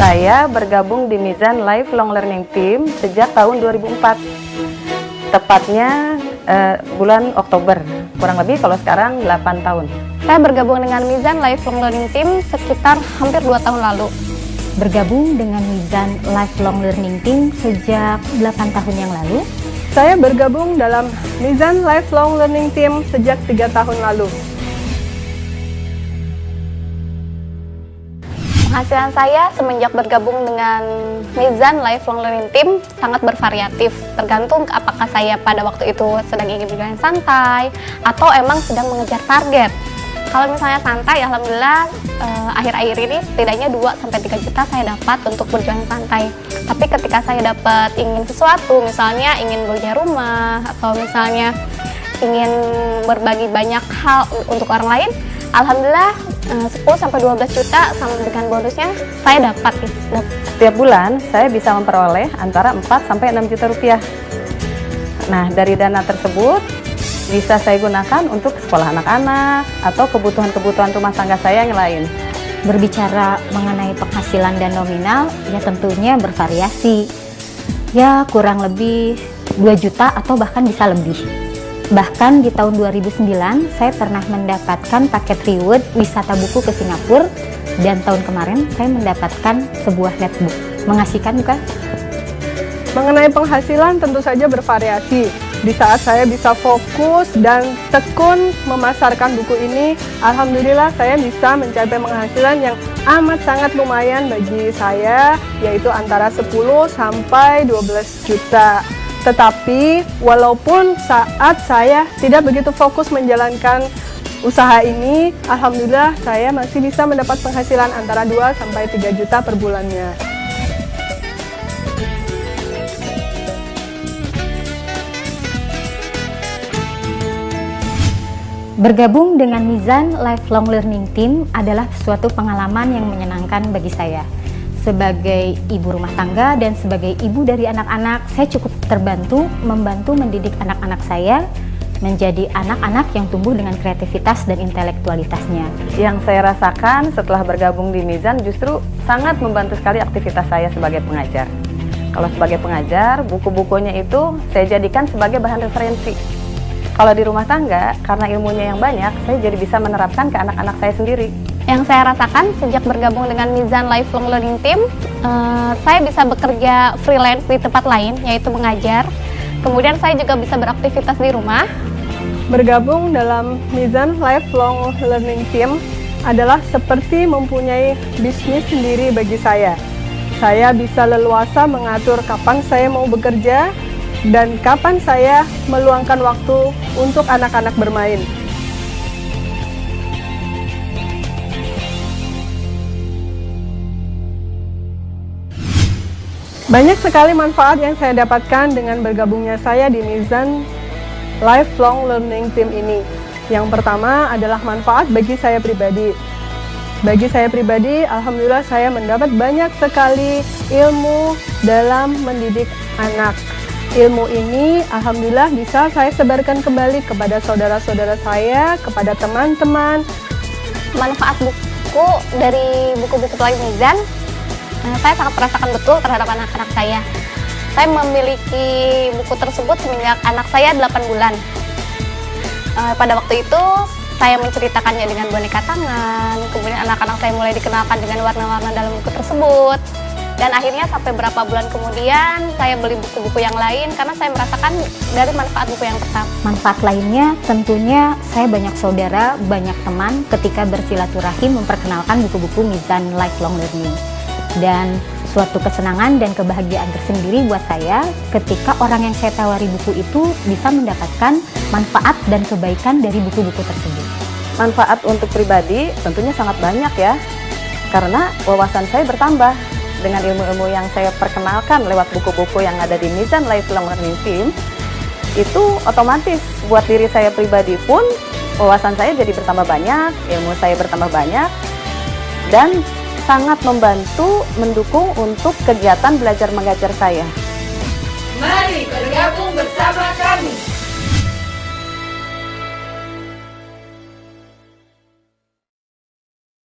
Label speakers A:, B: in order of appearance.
A: Saya bergabung di Mizan Lifelong Learning Team sejak tahun 2004. Tepatnya bulan Oktober, kurang lebih kalau sekarang 8 tahun.
B: Saya bergabung dengan Mizan Lifelong Learning Team sekitar hampir 2 tahun lalu.
C: Bergabung dengan Mizan Lifelong Learning Team sejak 8 tahun yang lalu.
D: Saya bergabung dalam Mizan Lifelong Learning Team sejak 3 tahun lalu.
B: Penghasilan saya semenjak bergabung dengan Mizan Lifelong Learning Team sangat bervariatif, tergantung apakah saya pada waktu itu sedang ingin berjalan santai atau emang sedang mengejar target. Kalau misalnya santai, alhamdulillah akhir-akhir ini setidaknya 2-3 juta saya dapat untuk berjalan santai. Tapi ketika saya dapat ingin sesuatu, misalnya ingin beli rumah atau misalnya ingin berbagi banyak hal untuk orang lain, alhamdulillah 10-12 juta sama dengan bonusnya saya dapat.
A: Setiap bulan saya bisa memperoleh antara 4-6 juta rupiah. Nah, dari dana tersebut bisa saya gunakan untuk sekolah anak-anak atau kebutuhan-kebutuhan rumah tangga saya yang lain.
C: Berbicara mengenai penghasilan dan nominal, ya tentunya bervariasi. Ya kurang lebih 2 juta atau bahkan bisa lebih. Bahkan di tahun 2009 saya pernah mendapatkan paket reward wisata buku ke Singapura, dan tahun kemarin saya mendapatkan sebuah netbook. Mengasihkan bukan?
D: Mengenai penghasilan tentu saja bervariasi. Di saat saya bisa fokus dan tekun memasarkan buku ini, alhamdulillah saya bisa mencapai penghasilan yang amat sangat lumayan bagi saya, yaitu antara 10 sampai 12 juta. Tetapi walaupun saat saya tidak begitu fokus menjalankan usaha ini, alhamdulillah saya masih bisa mendapat penghasilan antara 2 sampai 3 juta per bulannya.
C: Bergabung dengan Mizan Lifelong Learning Team adalah suatu pengalaman yang menyenangkan bagi saya. Sebagai ibu rumah tangga dan sebagai ibu dari anak-anak, saya cukup membantu mendidik anak-anak saya menjadi anak-anak yang tumbuh dengan kreativitas dan intelektualitasnya.
A: Yang saya rasakan setelah bergabung di Mizan justru sangat membantu sekali aktivitas saya sebagai pengajar. Kalau sebagai pengajar, buku-bukunya itu saya jadikan sebagai bahan referensi. Kalau di rumah tangga, karena ilmunya yang banyak, saya jadi bisa menerapkan ke anak-anak saya sendiri.
B: Yang saya rasakan sejak bergabung dengan Mizan Lifelong Learning Team, saya bisa bekerja freelance di tempat lain, yaitu mengajar. Kemudian saya juga bisa beraktivitas di rumah.
D: Bergabung dalam Mizan Lifelong Learning Team adalah seperti mempunyai bisnis sendiri bagi saya. Saya bisa leluasa mengatur kapan saya mau bekerja dan kapan saya meluangkan waktu untuk anak-anak bermain. Banyak sekali manfaat yang saya dapatkan dengan bergabungnya saya di Mizan Lifelong Learning Team ini. Yang pertama adalah manfaat bagi saya pribadi. Bagi saya pribadi, alhamdulillah saya mendapat banyak sekali ilmu dalam mendidik anak. Ilmu ini alhamdulillah bisa saya sebarkan kembali kepada saudara-saudara saya, kepada teman-teman.
B: Manfaat buku dari buku-buku pelajaran Mizan, saya sangat merasakan betul terhadap anak-anak saya. Saya memiliki buku tersebut semenjak anak saya 8 bulan. Pada waktu itu, saya menceritakannya dengan boneka tangan, kemudian anak-anak saya mulai dikenalkan dengan warna-warna dalam buku tersebut. Dan akhirnya sampai berapa bulan kemudian, saya beli buku-buku yang lain karena saya merasakan dari manfaat buku yang pertama.
C: Manfaat lainnya tentunya saya banyak saudara, banyak teman ketika bersilaturahim memperkenalkan buku-buku Mizan Lifelong Learning. Dan suatu kesenangan dan kebahagiaan tersendiri buat saya ketika orang yang saya tawari buku itu bisa mendapatkan manfaat dan kebaikan dari buku-buku tersebut.
A: Manfaat untuk pribadi tentunya sangat banyak ya, karena wawasan saya bertambah dengan ilmu-ilmu yang saya perkenalkan lewat buku-buku yang ada di Mizan Lifelong Learning Team. Itu otomatis buat diri saya pribadi pun wawasan saya jadi bertambah banyak, ilmu saya bertambah banyak, dan sangat membantu mendukung untuk kegiatan belajar mengajar saya.
E: Mari bergabung bersama kami.